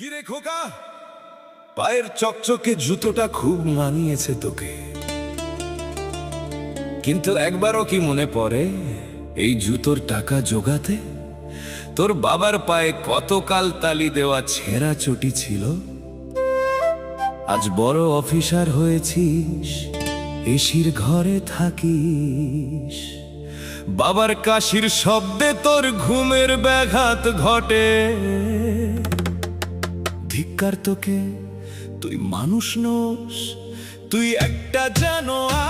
কিরে খোকা, পায়ের চকচকে জুতোটা খুব মানিয়েছে তোকে, কিন্তু একবারও কি মনে পড়ে এই জুতোর টাকা জোগাতে তোর বাবার পায়ে কতকাল তালি দেওয়া ছেঁড়া চটি ছিল? আজ বড় অফিসার হয়েছিস, এসির ঘরে থাকিস, বাবার কাশির শব্দে তোর ঘুমের ব্যাঘাত ঘটে। ধিক্কার তোকে, তুই মানুষ নোস, তুই একটা জানোয়ার।